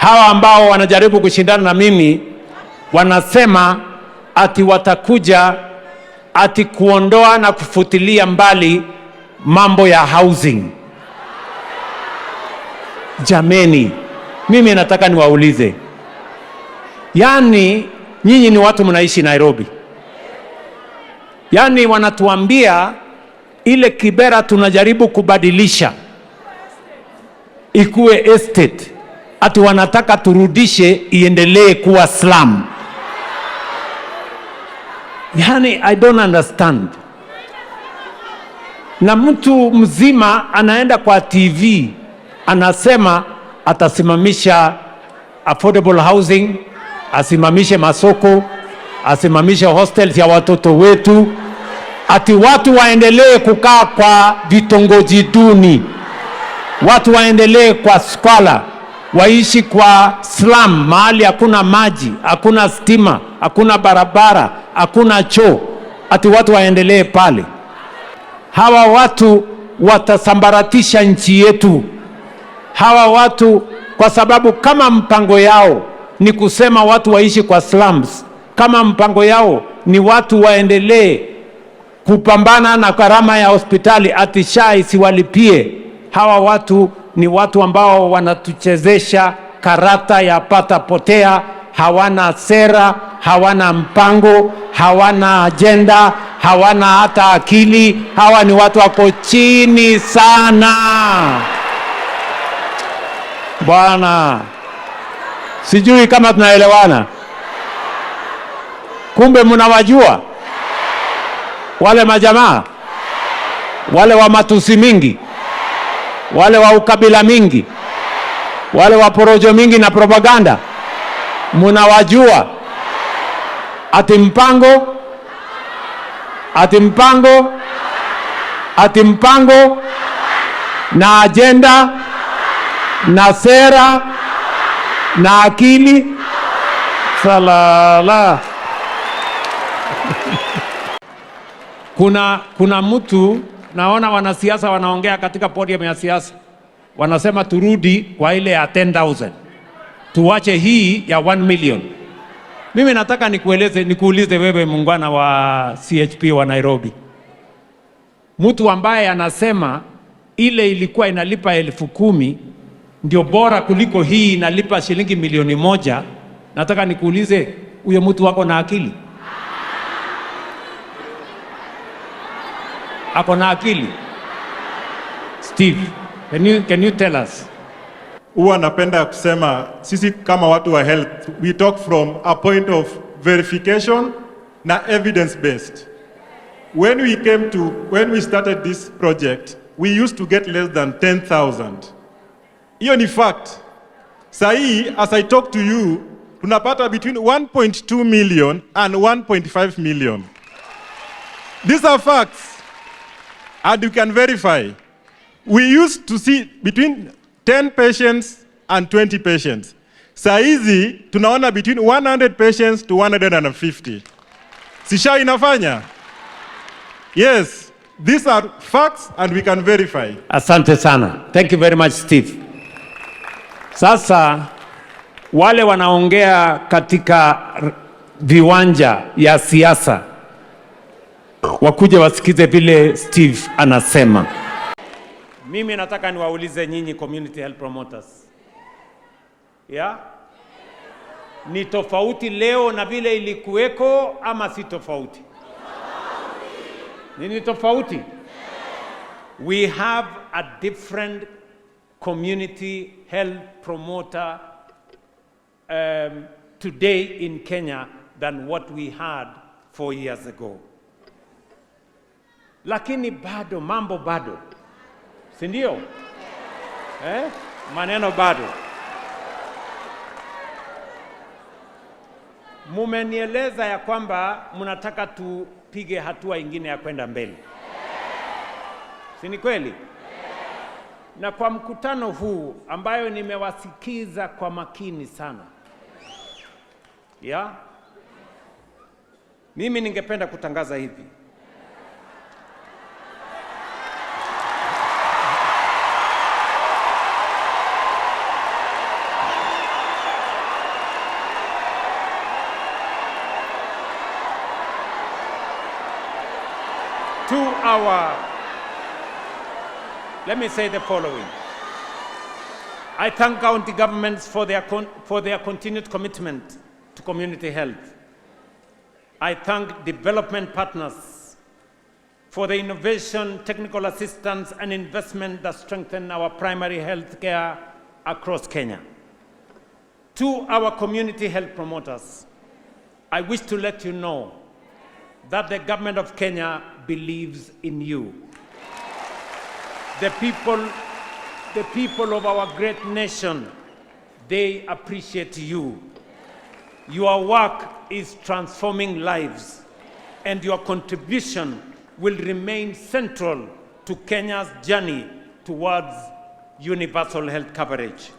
hawa ambao wanajaribu kushindana na mimi wanasema ati watakuja ati kuondoa na kufutilia mbali mambo ya housing. Jameni, mimi nataka niwaulize, yani nyinyi ni watu mnaishi Nairobi, yani wanatuambia ile Kibera tunajaribu kubadilisha ikuwe estate, ati wanataka turudishe iendelee kuwa slum. Yani I don't understand. Na mtu mzima anaenda kwa TV anasema atasimamisha affordable housing, asimamishe masoko, asimamishe hostels ya watoto wetu, ati watu waendelee kukaa kwa vitongoji duni, watu waendelee kwa squalor, waishi kwa slum, mahali hakuna maji, hakuna stima, hakuna barabara, hakuna choo, ati watu waendelee pale. Hawa watu watasambaratisha nchi yetu. Hawa watu, kwa sababu kama mpango yao ni kusema watu waishi kwa slums, kama mpango yao ni watu waendelee kupambana na gharama ya hospitali ati SHA isiwalipie, hawa watu ni watu ambao wanatuchezesha karata ya pata potea. Hawana sera, hawana mpango, hawana agenda, hawana hata akili. Hawa ni watu wako chini sana. Bwana, sijui kama tunaelewana. Kumbe mnawajua wale majamaa, wale wa matusi mingi, wale wa ukabila mingi, wale wa porojo mingi na propaganda. Mnawajua ati mpango, ati mpango, ati mpango na agenda na sera na akili. Salala. Kuna mtu naona wanasiasa wanaongea katika podium ya siasa, wanasema turudi kwa ile ya 10,000, tuwache hii ya 1 million. Mimi nataka nikuulize wewe muungwana wa CHP wa Nairobi, mtu ambaye anasema ile ilikuwa inalipa 10,000 ndio bora kuliko hii inalipa shilingi 1,000,000. Nataka nikuulize, huyo mtu wako na akili? Ako na akili? Steve, can you tell us? Huwa napenda kusema sisi kama watu wa health, we talk from a point of verification na evidence based. When we started this project, we used to get less than 10,000. Hiyo ni fact. Sahi, as I talk to you, tunapata between 1.2 million and 1.5 million. These are facts, and you can verify. We used to see between 10 patients and 20 patients. Saizi tunaona between 100 patients to 150. Sisha inafanya? Yes, these are facts and we can verify. Asante sana. Thank you very much, Steve. Sasa wale wanaongea katika viwanja ya siasa wakuje wasikize vile Steve anasema. Mimi nataka niwaulize nyinyi community health promoters. Yeah? Ni tofauti leo na vile ilikuweko ama si tofauti? Ni tofauti? We have a different community health promoter today in Kenya than what we had 4 years ago. Lakini bado, mambo bado. Si ndio? Maneno bado. Mumenieleza ya kwamba mnataka tupige hatua ingine ya kwenda mbele. Si ni kweli? Na kwa mkutano huu ambayo nimewasikiza kwa makini sana. Ya? Mimi ningependa kutangaza hivi. let me say the following. I thank county governments for their continued commitment to community health. I thank development partners for the innovation, technical assistance, and investment that strengthen our primary health care across Kenya. To our community health promoters, I wish to let you know that the government of Kenya believes in you. The people of our great nation, they appreciate you. Your work is transforming lives, and your contribution will remain central to Kenya's journey towards universal health coverage.